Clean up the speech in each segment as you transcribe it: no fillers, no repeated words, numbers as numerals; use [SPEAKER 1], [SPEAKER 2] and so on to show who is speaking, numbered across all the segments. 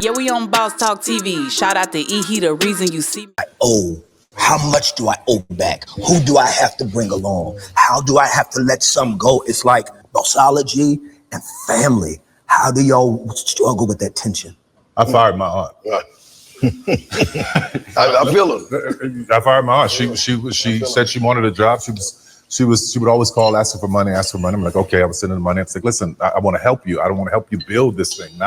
[SPEAKER 1] Yeah, we on Boss Talk TV. Shout out to E. He the reason you see me.
[SPEAKER 2] How much do I owe back? Who do I have to bring along? How do I have to let some go? It's like bossology and family. How do y'all struggle with that tension?
[SPEAKER 3] I fired my aunt.
[SPEAKER 4] I feel it.
[SPEAKER 3] I fired my aunt. She said she wanted a job. She would always call, ask for money. I'm like, okay, I was sending the money. I was like, listen, I want to help you. I don't want to help you build this thing,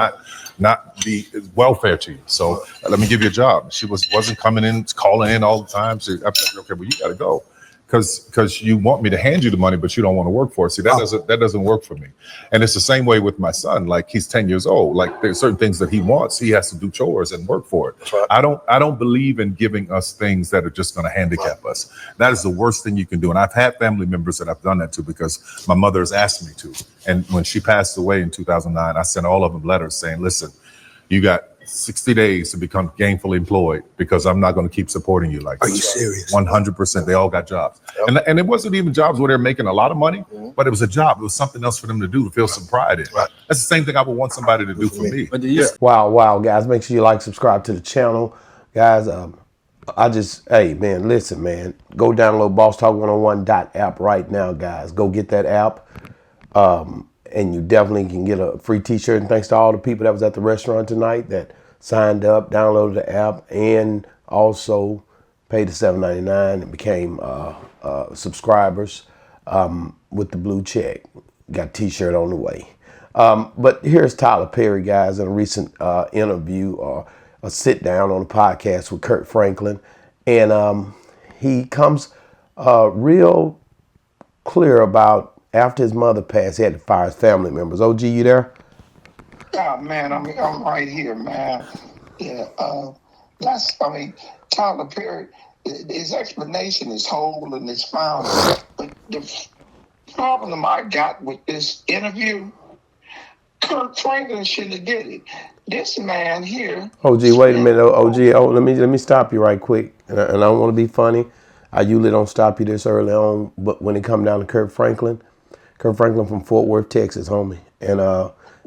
[SPEAKER 3] not be welfare to you. So let me give you a job. She wasn't coming in, calling in all the time. I was like, okay, well, you got to go. Because you want me to hand you the money, but you don't want to work for it. See, that doesn't work for me. And it's the same way with my son. Like, he's 10 years old. Like, there's certain things that he wants. He has to do chores and work for it. Right. I don't believe in giving us things that are just going to handicap us. That is the worst thing you can do. And I've had family members that I've done that to because my mother has asked me to. And when she passed away in 2009, I sent all of them letters saying, listen, you got 60 days to become gainfully employed because I'm not going to keep supporting you like this.
[SPEAKER 2] Are you serious?
[SPEAKER 3] 100%. They all got jobs. Yep. And it wasn't even jobs where they're making a lot of money, but it was a job. It was something else for them to do to feel some pride in. Right. That's the same thing I would want somebody to do for me.
[SPEAKER 5] Wow, guys. Make sure you like, subscribe to the channel. Guys, hey, man, listen, man. Go download Boss Talk 101.app right now, guys. Go get that app. And you definitely can get a free t-shirt. And thanks to all the people that was at the restaurant tonight that signed up, downloaded the app, and also paid the $7.99 and became subscribers with the blue check. Got a t-shirt on the way. But here's Tyler Perry, guys, in a recent interview or a sit down on a podcast with Kirk Franklin. And he comes real clear about after his mother passed, he had to fire his family members. OG, you there?
[SPEAKER 6] Yeah, man, I'm right here, man. Yeah, Tyler Perry, his explanation is whole and it's found. But the problem I got with this interview, Kirk Franklin shouldn't have did it. This man here.
[SPEAKER 5] OG, wait a minute, OG. Let me stop you right quick. And I don't want to be funny. I usually don't stop you this early on, but when it come down to Kirk Franklin from Fort Worth, Texas, homie, and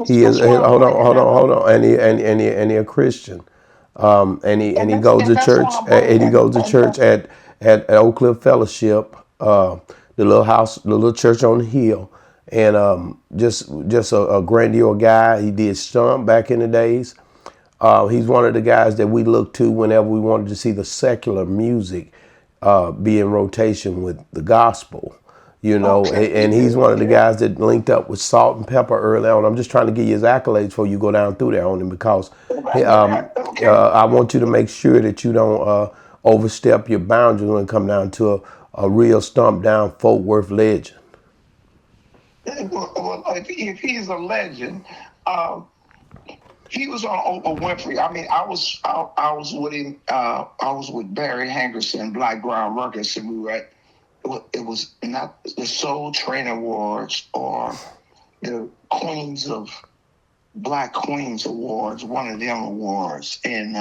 [SPEAKER 5] he is hold on, and he a Christian, and he goes to church, at Oak Cliff Fellowship, the little church on the hill, and just a grandiose guy. He did Stump back in the days. He's one of the guys that we look to whenever we wanted to see the secular music be in rotation with the gospel. You know, and he's one of the guys that linked up with Salt and Pepper early on. I'm just trying to give you his accolades before you go down through there on him because I want you to make sure that you don't overstep your boundaries when it comes down to a real stump down Fort Worth legend.
[SPEAKER 6] Well, if he's a legend, he was on Oprah Winfrey. I mean, I was with him. I was with Barry Hankerson, Black Ground Records, and we were at. It was not the Soul Train Awards or the Black Queens Awards, one of them awards. And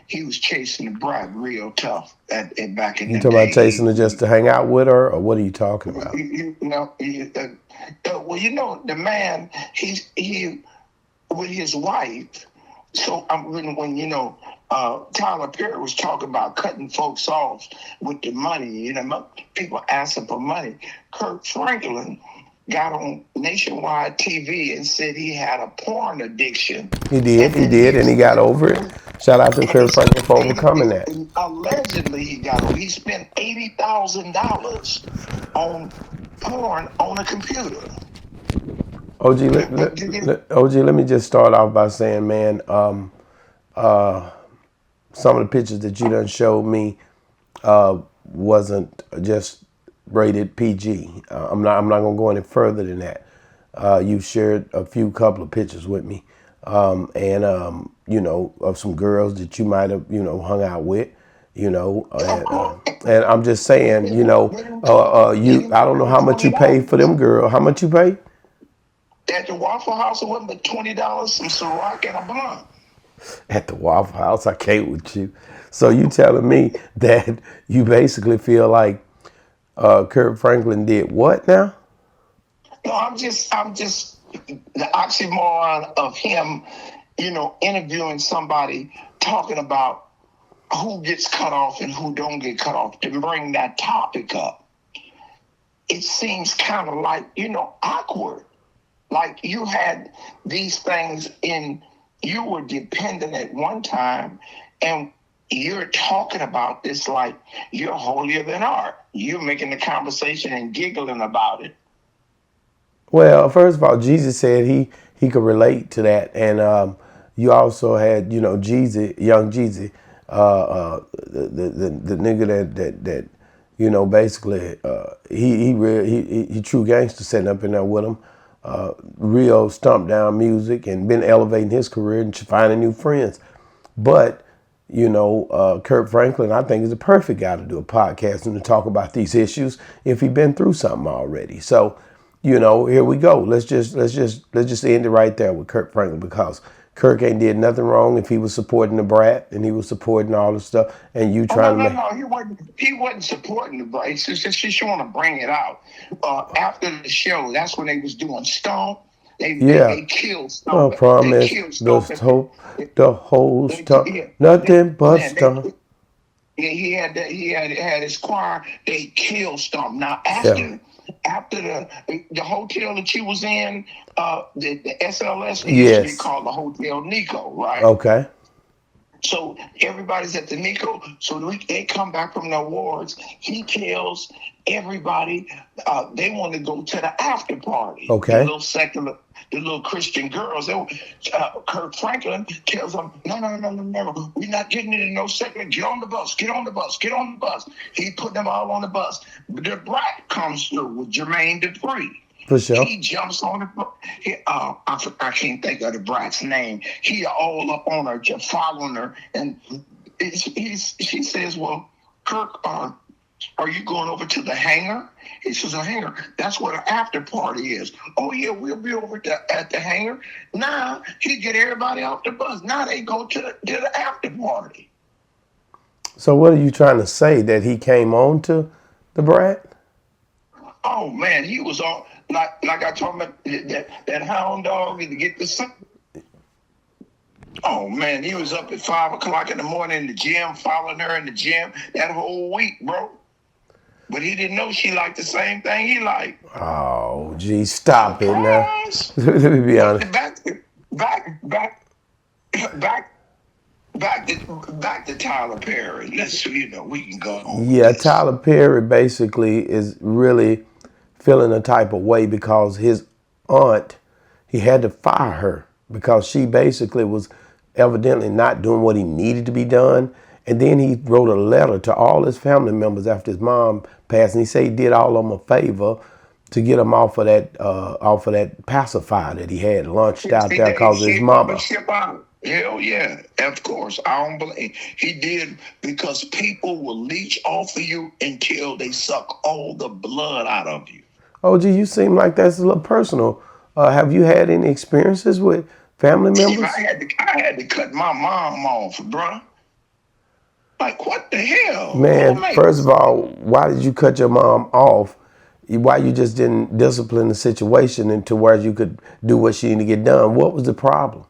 [SPEAKER 6] he was chasing the bride real tough back in the day.
[SPEAKER 5] You talking about chasing her just to hang out with her, or what are you talking about?
[SPEAKER 6] Well, you know, the man, he with his wife. So when you know, Tyler Perry was talking about cutting folks off with the money. You know, people asking for money. Kirk Franklin got on nationwide TV and said he had a porn addiction.
[SPEAKER 5] He did, and he got over it. Shout out to Kirk Franklin for overcoming that.
[SPEAKER 6] Allegedly, he spent $80,000 on porn on a computer.
[SPEAKER 5] OG, let me just start off by saying, man, some of the pictures that you done showed me wasn't just rated PG. I'm not gonna go any further than that. You shared a couple of pictures with me, and you know, of some girls that you might have, you know, hung out with, you know, and I'm just saying, you know, I don't know how much you paid for them girls. How much you paid?
[SPEAKER 6] At the Waffle House, it wasn't but $20, some Ciroc and a blunt.
[SPEAKER 5] At the Waffle House, I can't with you. So you telling me that you basically feel like Kirk Franklin did what now?
[SPEAKER 6] No, I'm just the oxymoron of him interviewing somebody talking about who gets cut off and who don't get cut off, to bring that topic up, it seems kind of like, awkward. Like you had these things you were dependent at one time, and you're talking about this like you're holier than art. You're making the conversation and giggling about it.
[SPEAKER 5] Well, first of all, Jesus said he could relate to that, and you also had Jeezy, young Jeezy, the nigga that basically he true gangster sitting up in there with him, real stomp down music and been elevating his career and finding new friends, but. Kirk Franklin, I think, is a perfect guy to do a podcast and to talk about these issues if he's been through something already. So, here we go. Let's just end it right there with Kirk Franklin, because Kirk ain't did nothing wrong if he was supporting the brat and he was supporting all the stuff, and you trying to
[SPEAKER 6] no, he wasn't supporting the brat. It's just want to bring it out. After the show, that's when they was doing Stomp. They killed Stomp.
[SPEAKER 5] I promise the whole Stomp, nothing but Stomp.
[SPEAKER 6] He had his choir. They killed Stomp. Now after the hotel that you was in, the SLS used to be called the Hotel Nico, right?
[SPEAKER 5] Okay.
[SPEAKER 6] So everybody's at the Nico. So they come back from the awards. He tells everybody they want to go to the after party.
[SPEAKER 5] Okay.
[SPEAKER 6] The little secular, the little Christian girls. Kirk Franklin tells them, no. We're not getting into no secular. Get on the bus. He put them all on the bus. The brat comes through with Jermaine Dupri.
[SPEAKER 5] For sure.
[SPEAKER 6] He jumps on the. I can't think of the brat's name. He all up on her, just following her, and she says, "Well, Kirk, are you going over to the hangar?" He says, "A hangar? That's where the after party is." "Oh yeah, we'll be over at the hangar." Now he get everybody off the bus. Now they go to the after party.
[SPEAKER 5] So what are you trying to say, that he came on to the brat?
[SPEAKER 6] Oh man, he was on. Like I told him that hound dog to get the sun. Oh man, he was up at 5 o'clock in the morning in the gym, following her in the gym that whole week, bro. But he didn't know she liked the same thing he liked.
[SPEAKER 5] Oh, gee, stop it now. Let me be honest.
[SPEAKER 6] Back to Tyler Perry. Let's we can go on.
[SPEAKER 5] Yeah, Tyler Perry basically is really feeling a type of way because his aunt, he had to fire her because she basically was evidently not doing what he needed to be done. And then he wrote a letter to all his family members after his mom passed, and he said he did all of them a favor to get him off of that pacifier that he had launched out there because of his mama.
[SPEAKER 6] Hell yeah, of course. I don't believe he did, because people will leech off of you until they suck all the blood out of you.
[SPEAKER 5] Oh, gee, you seem like that's a little personal. Have you had any experiences with family members?
[SPEAKER 6] I had to cut my mom off, bruh. Like, what the hell?
[SPEAKER 5] Man, first of all, why did you cut your mom off? Why you just didn't discipline the situation into where you could do what she needed to get done? What was the problem?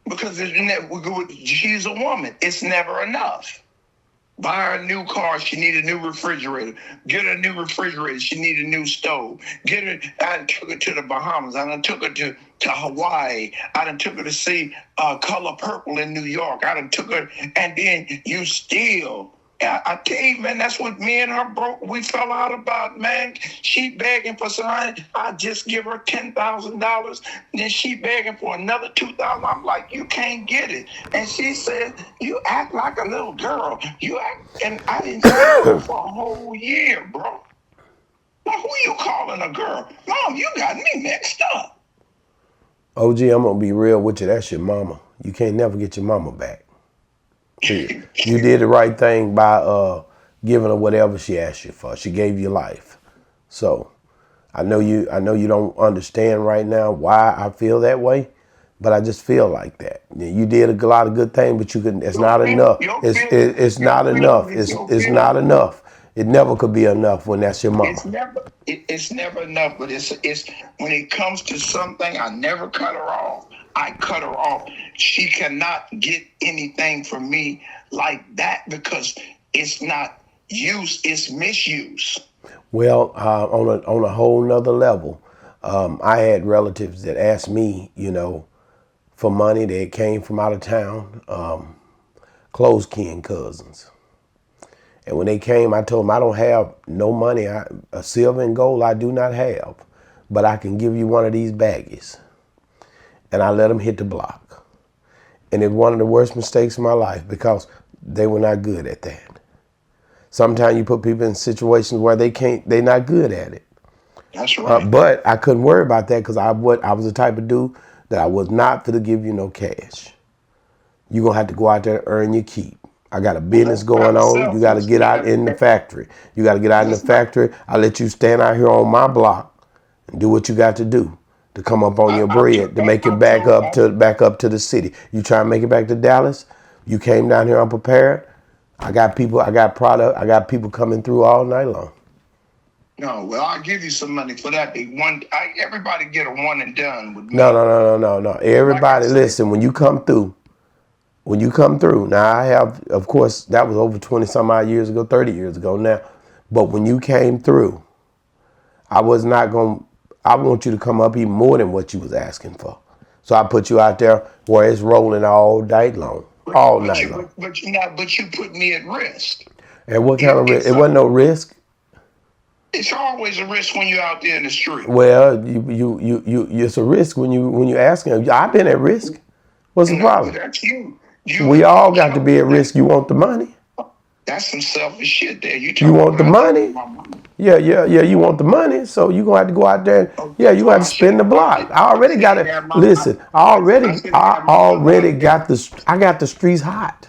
[SPEAKER 6] Because she's a woman. It's never enough. Buy her a new car, she need a new refrigerator. Get her a new refrigerator, she need a new stove. I took her to the Bahamas. I done took her to Hawaii. I done took her to see Color Purple in New York. I done took her, and then you still, I tell you, man, that's what me and her we fell out about, man. She begging for something. I just give her $10,000. Then she begging for another $2,000. I'm like, you can't get it. And she said, you act like a little girl. And I didn't see her for a whole year, bro. Now, who you calling a girl? Mom, you got me mixed up.
[SPEAKER 5] OG, I'm going to be real with you. That's your mama. You can't never get your mama back. You did the right thing by giving her whatever she asked you for. She gave you life. So I know you don't understand right now why I feel that way, but I just feel like that. You did a lot of good things, but you couldn't. It's not enough. It's not enough. It's not enough. It never could be enough when that's your mama.
[SPEAKER 6] It's never enough. But it's when it comes to something, I never cut her off. I cut her off. She cannot get anything from me like that because it's not use, it's misuse.
[SPEAKER 5] Well, on a whole nother level, I had relatives that asked me, for money that came from out of town, close kin cousins. And when they came, I told them I don't have no money. A silver and gold I do not have, but I can give you one of these baggies. And I let them hit the block. And it's one of the worst mistakes of my life because they were not good at that. Sometimes you put people in situations where they're not good at it.
[SPEAKER 6] That's right.
[SPEAKER 5] But I couldn't worry about that because I was the type of dude that I was not going to give you no cash. You're going to have to go out there and earn your keep. I got a business going on. You got to get out in the factory. You got to get out in the factory. I let you stand out here on my block and do what you got to do to come up on your bread to make it back up to the city. You try to make it back to Dallas. You came down here unprepared. I got people. I got product. I got people coming through all night long.
[SPEAKER 6] No, well, I'll give you some money for that. Everybody get a one and done with me.
[SPEAKER 5] No. Everybody, listen. When you come through. Now I have, of course, that was over 20 some odd years ago, 30 years ago now. But when you came through, I was not going. I want you to come up even more than what you was asking for. So I put you out there where it's rolling all night long,
[SPEAKER 6] But you put me at risk.
[SPEAKER 5] And what kind of risk? It wasn't no risk.
[SPEAKER 6] It's always a risk when you're out there in the street.
[SPEAKER 5] Well, it's a risk when you asking. I've been at risk. What's the problem?
[SPEAKER 6] That's you.
[SPEAKER 5] We all got to be at risk. You want the money?
[SPEAKER 6] That's some selfish shit there.
[SPEAKER 5] You want the money? Yeah. You want the money, so you gonna have to go out there. You gonna have to spin the block. I already got it. Listen, I got the streets hot.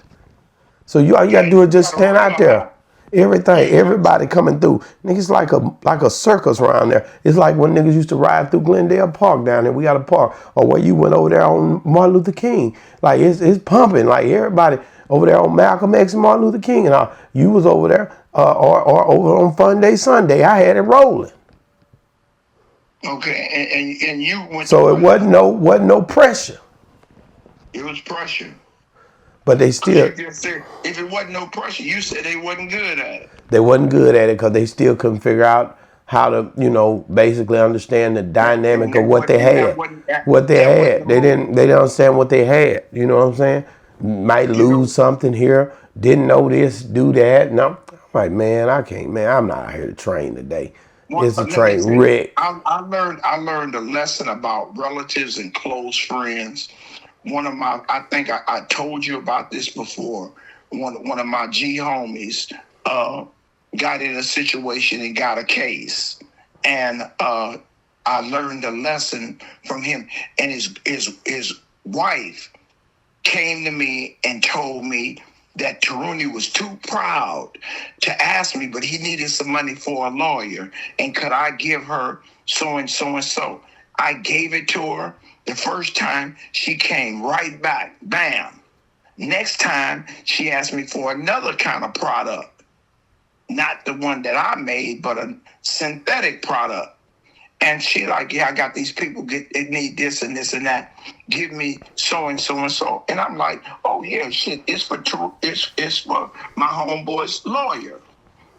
[SPEAKER 5] So all you gotta do is just stand out there. Everybody coming through. Niggas like a circus around there. It's like when niggas used to ride through Glendale Park down there. We got a park. Or where you went over there on Martin Luther King. Like it's pumping. Like everybody over there on Malcolm X and Martin Luther King. And you was over there or over on Fun Day Sunday. I had it rolling.
[SPEAKER 6] Okay, and you went.
[SPEAKER 5] So it wasn't no pressure.
[SPEAKER 6] It was pressure.
[SPEAKER 5] But they still.
[SPEAKER 6] If it wasn't no pressure, you said they wasn't good at it.
[SPEAKER 5] They wasn't good at it because they still couldn't figure out how to, basically understand the dynamic of what they had. They didn't understand what they had. You know what I'm saying? Might lose something here. Didn't know this, do that. No, I'm like, man, I can't, man. I'm not out here to train today. It's a train wreck.
[SPEAKER 6] I learned a lesson about relatives and close friends. I think I told you about this before. One of my G homies got in a situation and got a case, and I learned a lesson from him. And his wife came to me and told me that Taruni was too proud to ask me, but he needed some money for a lawyer, and could I give her so and so and so? I gave it to her. The first time, she came right back, bam. Next time, she asked me for another kind of product. Not the one that I made, but a synthetic product. And she like, yeah, I got these people, they need this and this and that. Give me so and so and so. And I'm like, oh yeah, shit, it's for my homeboy's lawyer.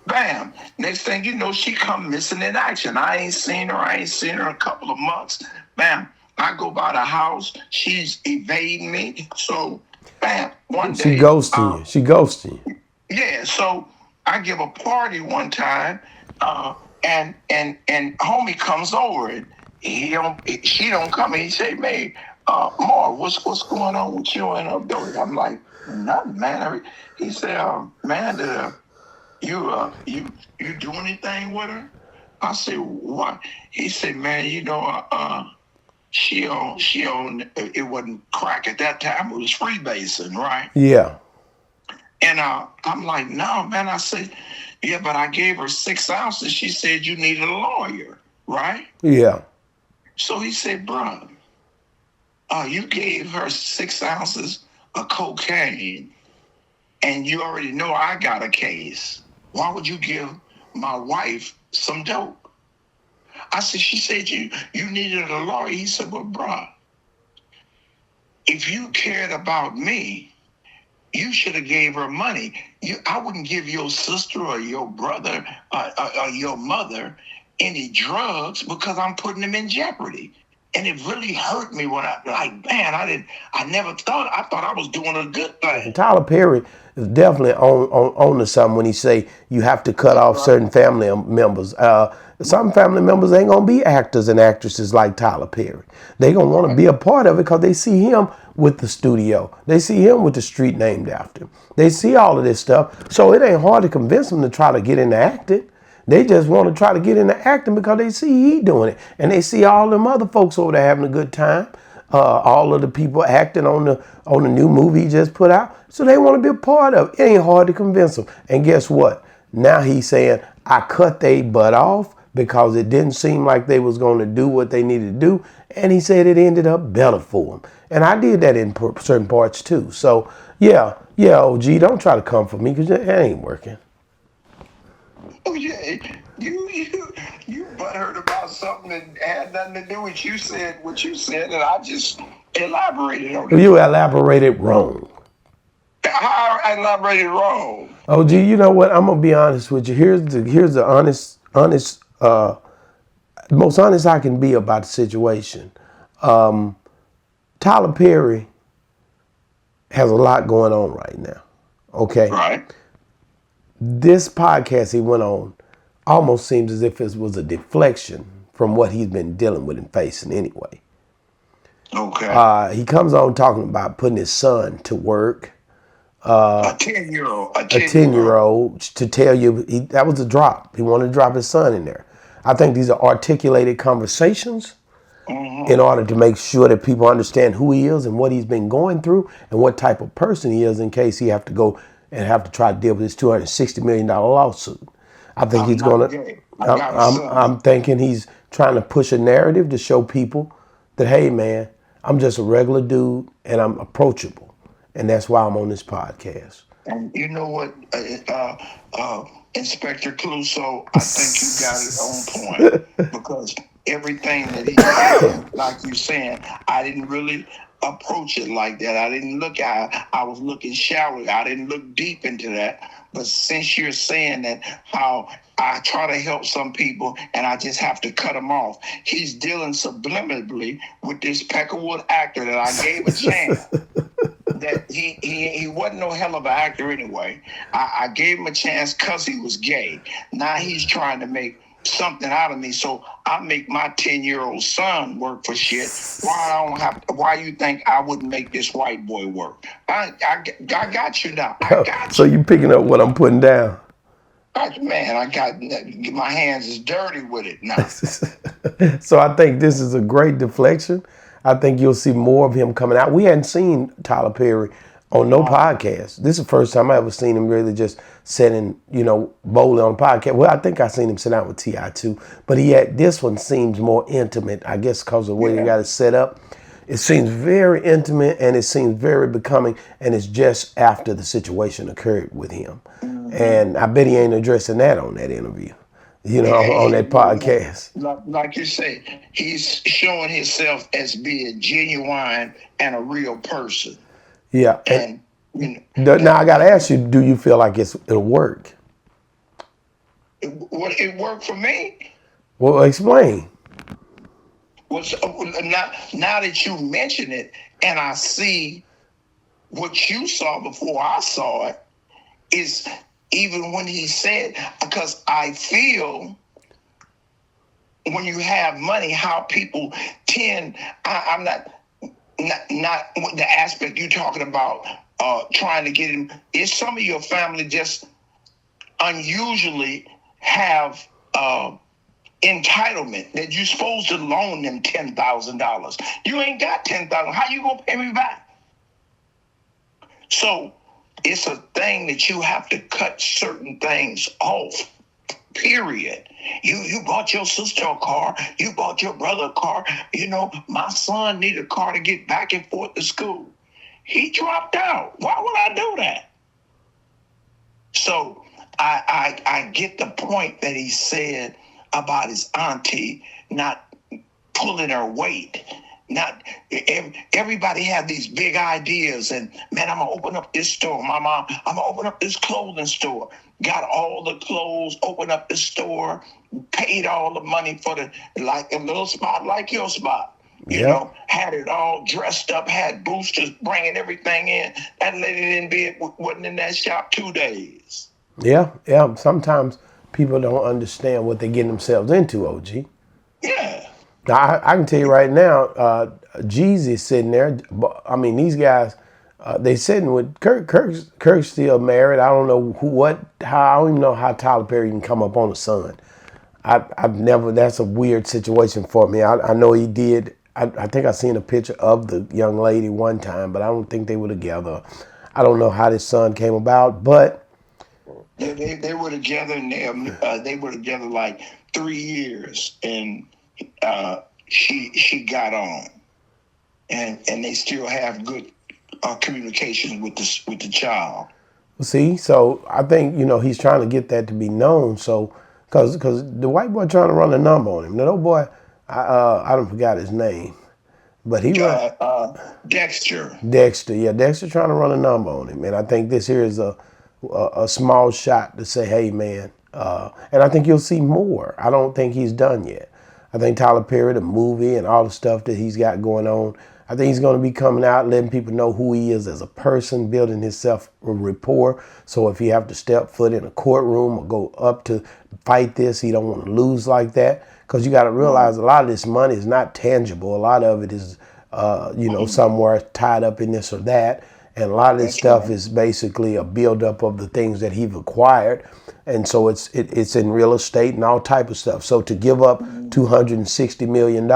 [SPEAKER 6] Bam. Next thing you know, she come missing in action. I ain't seen her a couple of months. Bam. I go by the house. She's evading me. So, bam. One day.
[SPEAKER 5] She ghosting you. She ghosting you.
[SPEAKER 6] Yeah. So I give a party one time, and homie comes over and she don't come. And he say, "Man, Marv, what's going on with you and her daughter?" I'm like, nothing, man. He said, man, you do anything with her? I said, what? He said, man, she on it wasn't crack at that time, it was freebasing, right?
[SPEAKER 5] Yeah.
[SPEAKER 6] And I'm like, no, man. I said, yeah, but I gave her 6 ounces. She said you needed a lawyer, right?
[SPEAKER 5] Yeah.
[SPEAKER 6] So he said, bro, you gave her 6 ounces of cocaine, and you already know I got a case. Why would you give my wife some dope? I said, she said you needed a lawyer. He said, well, bro, if you cared about me, you should have gave her money. I wouldn't give your sister or your brother or your mother any drugs because I'm putting them in jeopardy. And it really hurt me when I never thought, I thought I was doing a good thing.
[SPEAKER 5] Tyler Perry is definitely on to something when he say you have to cut off certain family members. Some family members ain't gonna be actors and actresses like Tyler Perry. They gonna want to be a part of it because they see him with the studio. They see him with the street named after him. They see all of this stuff. So it ain't hard to convince them to try to get into acting. They just want to try to get into acting because they see he doing it. And they see all them other folks over there having a good time. All of the people acting on the new movie he just put out. So they want to be a part of it. It ain't hard to convince them. And guess what? Now he's saying, I cut they butt off because it didn't seem like they was going to do what they needed to do. And he said it ended up better for them. And I did that in certain parts too. So yeah, OG, don't try to come for me because it ain't working.
[SPEAKER 6] Oh yeah, you butthurt about something that had nothing to do with what you said, and I just elaborated on it.
[SPEAKER 5] You elaborated wrong.
[SPEAKER 6] How I elaborated wrong?
[SPEAKER 5] OG, you know what? I'm gonna be honest with you. Here's the honest, most honest I can be about the situation. Tyler Perry has a lot going on right now. Okay.
[SPEAKER 6] Right.
[SPEAKER 5] This podcast he went on almost seems as if it was a deflection from what he's been dealing with and facing anyway.
[SPEAKER 6] Okay.
[SPEAKER 5] He comes on talking about putting his son to work.
[SPEAKER 6] A 10-year-old.
[SPEAKER 5] A 10-year-old to tell you that was a drop. He wanted to drop his son in there. I think these are articulated conversations in order to make sure that people understand who he is and what he's been going through and what type of person he is in case he have to go and have to try to deal with this $260 million lawsuit. I think he's going to, I'm thinking he's trying to push a narrative to show people that, hey man, I'm just a regular dude and I'm approachable. And that's why I'm on this podcast.
[SPEAKER 6] And you know what, Inspector Clouseau, I think you got it on point because everything that he said, like you're saying, I didn't really approach it like that. I didn't look at I was looking shallow. I didn't look deep into that. But since you're saying that how I try to help some people and I just have to cut them off, he's dealing subliminally with this Peckerwood actor that I gave a chance. That he wasn't no hell of an actor anyway. I gave him a chance because he was gay. Now he's trying to make something out of me, so I make my 10-year-old son work for shit. Why you think I wouldn't make this white boy work? I got you now. I got you.
[SPEAKER 5] So you picking up what I'm putting down?
[SPEAKER 6] Man, I got my hands is dirty with it now.
[SPEAKER 5] So I think this is a great deflection. I think you'll see more of him coming out. We hadn't seen Tyler Perry on no podcast. This is the first time I ever seen him really just sitting, boldly on a podcast. Well, I think I seen him sit out with T.I. too, but this one seems more intimate, I guess because of the way they got it set up. It seems very intimate and it seems very becoming, and it's just after the situation occurred with him. And I bet he ain't addressing that on that interview, on that podcast.
[SPEAKER 6] Like you say, he's showing himself as being genuine and a real person.
[SPEAKER 5] Yeah. And now I got to ask you, do you feel like it'll work?
[SPEAKER 6] It worked for me?
[SPEAKER 5] Well, explain.
[SPEAKER 6] Well, now that you mention it and I see what you saw before I saw it, is even when he said, because I feel when you have money, how people tend, I'm not the aspect you're talking about, trying to get him. Is some of your family just unusually have entitlement that you're supposed to loan them $10,000? You ain't got $10,000. How you gonna pay me back? So it's a thing that you have to cut certain things off. Period. You bought your sister a car. You bought your brother a car. My son needed a car to get back and forth to school. He dropped out. Why would I do that? So I get the point that he said about his auntie not pulling her weight. Not everybody have these big ideas, and man, I'm gonna open up this store. My mom, I'm gonna open up this clothing store. Got all the clothes, open up the store, paid all the money for the like a little spot like your spot. You
[SPEAKER 5] Yep.
[SPEAKER 6] know, had it all dressed up, had boosters bringing everything in. That lady didn't be wasn't in that shop 2 days.
[SPEAKER 5] Yeah, yeah. Sometimes people don't understand what they're getting themselves into, OG.
[SPEAKER 6] Yeah.
[SPEAKER 5] Now, I can tell you right now, Jeezy's sitting there. I mean, these guys, they sitting with Kirk. Kirk's still married. I don't know how. I don't even know how Tyler Perry can come up on the son. I've never. That's a weird situation for me. I know he did. I think I seen a picture of the young lady one time, but I don't think they were together. I don't know how this son came about, but
[SPEAKER 6] They were together, and they were together like 3 years, and she got on, and they still have good communication with the child.
[SPEAKER 5] see, so I think he's trying to get that to be known. So, because the white boy trying to run a number on him. The old boy, I don't forgot his name, but he run
[SPEAKER 6] Dexter.
[SPEAKER 5] Dexter. Yeah, Dexter trying to run a number on him, and I think this here is a small shot to say, hey man, and I think you'll see more. I don't think he's done yet. I think Tyler Perry, the movie, and all the stuff that he's got going on, I think he's going to be coming out, letting people know who he is as a person, building himself a rapport. So if he have to step foot in a courtroom or go up to fight this, he don't want to lose like that. Because you got to realize a lot of this money is not tangible. A lot of it is, somewhere tied up in this or that. And a lot of this stuff is basically a buildup of the things that he's acquired. And so it's in real estate and all type of stuff. So to give up $260 million,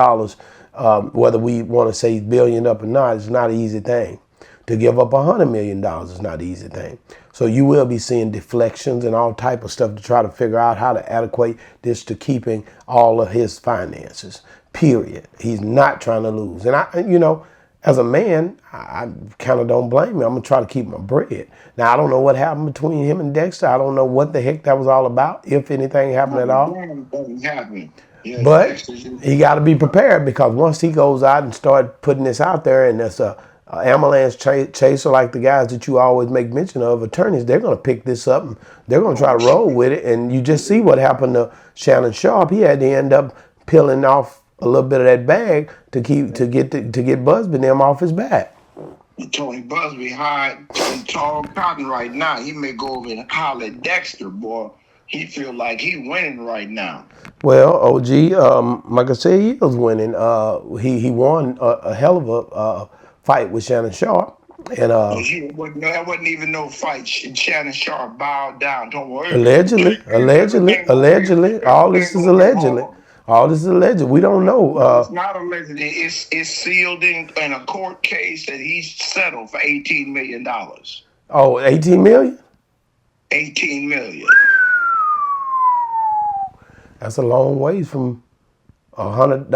[SPEAKER 5] whether we want to say billion up or not, it's not an easy thing. To give up $100 million is not an easy thing. So you will be seeing deflections and all type of stuff to try to figure out how to adequate this to keeping all of his finances, period. He's not trying to lose. And as a man, I kind of don't blame him. I'm going to try to keep my bread. Now, I don't know what happened between him and Dexter. I don't know what the heck that was all about, if anything happened at all.
[SPEAKER 6] Yeah,
[SPEAKER 5] But he got to be prepared, because once he goes out and start putting this out there, and there's a ambulance chaser like the guys that you always make mention of, attorneys, they're going to pick this up and they're going to try to roll with it. And you just see what happened to Shannon Sharp. He had to end up peeling off a little bit of that bag to get Busby and them off his back.
[SPEAKER 6] Tony Busby hired Tall Cotton right now. He may go over and holler at Dexter, boy. He feel like he winning right now.
[SPEAKER 5] Well, OG, like I said, he is winning. He won a hell of a fight with Shannon Sharp. And
[SPEAKER 6] that wasn't even no fight. Shannon Sharp bowed down. Don't worry.
[SPEAKER 5] Allegedly. All this is allegedly. All this is alleged. We don't know.
[SPEAKER 6] It's not allegedly. It's sealed in a court case that he's settled for $18 million.
[SPEAKER 5] Oh, 18 million?
[SPEAKER 6] 18 million.
[SPEAKER 5] That's a long ways from $100.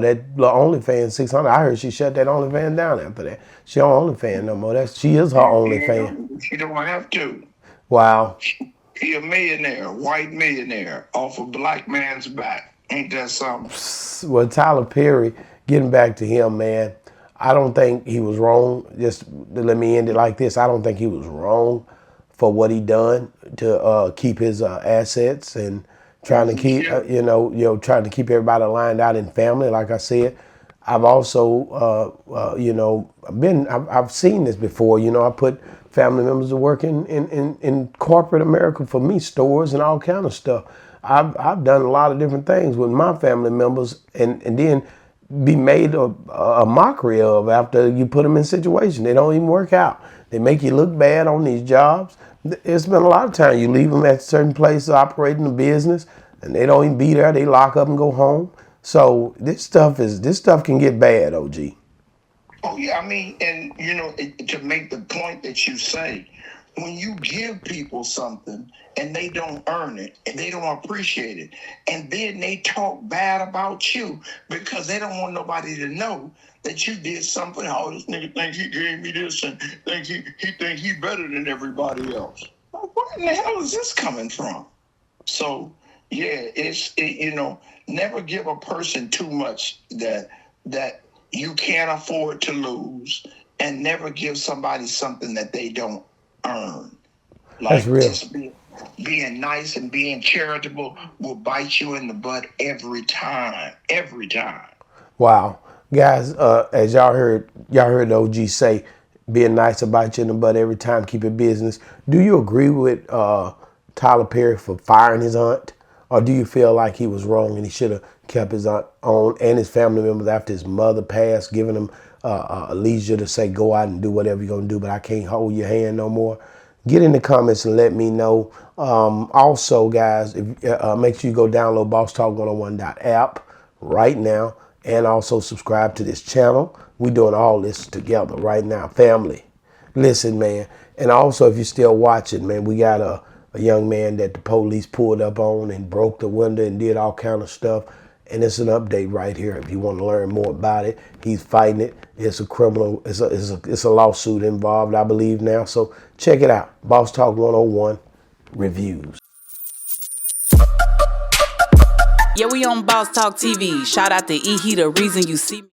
[SPEAKER 5] That OnlyFans 600. I heard she shut that OnlyFans down after that. She don't OnlyFans no more. She is her OnlyFans.
[SPEAKER 6] She don't have to.
[SPEAKER 5] Wow.
[SPEAKER 6] She a millionaire, white millionaire, off a black man's back. Ain't that something?
[SPEAKER 5] Well, Tyler Perry, getting back to him, man, I don't think he was wrong. Just let me end it like this. I don't think he was wrong for what he done to keep his assets and trying to keep, trying to keep everybody lined out in family. Like I said, I've also, I've seen this before. I put family members to work in corporate America for me, stores and all kind of stuff. I've done a lot of different things with my family members, and then be made a mockery of after you put them in situations. They don't even work out. They make you look bad on these jobs. It's been a lot of time you leave them at certain places operating a business, and they don't even be there. They lock up and go home. So this stuff can get bad, OG.
[SPEAKER 6] Oh yeah, I mean, and to make the point that you say, when you give people something and they don't earn it and they don't appreciate it, and then they talk bad about you because they don't want nobody to know that you did something. Oh, this nigga thinks he gave me this and thinks he think he better than everybody else. Well, where in the hell is this coming from? So yeah, never give a person too much that you can't afford to lose, and never give somebody something that they don't earn.
[SPEAKER 5] That's
[SPEAKER 6] Like
[SPEAKER 5] real.
[SPEAKER 6] just being nice and being charitable will bite you in the butt every time. Every time.
[SPEAKER 5] Wow, guys, as y'all heard the OG say, being nice about you in the butt every time, keep it business. Do you agree with Tyler Perry for firing his aunt, or do you feel like he was wrong and he should have kept his aunt on and his family members after his mother passed, giving him leisure to say go out and do whatever you're gonna do, but I can't hold your hand no more? Get in the comments and let me know. Also, guys, if, make sure you go download bosstalk101.app right now, and also subscribe to this channel. We're doing all this together right now, family. Listen, man, and also if you're still watching, man, we got a young man that the police pulled up on and broke the window and did all kind of stuff. And it's an update right here. If you want to learn more about it, he's fighting it. It's a criminal. It's a lawsuit involved, I believe now. So check it out. Boss Talk 101 reviews.
[SPEAKER 1] Yeah, we on Boss Talk TV. Shout out to E. He the reason you see me.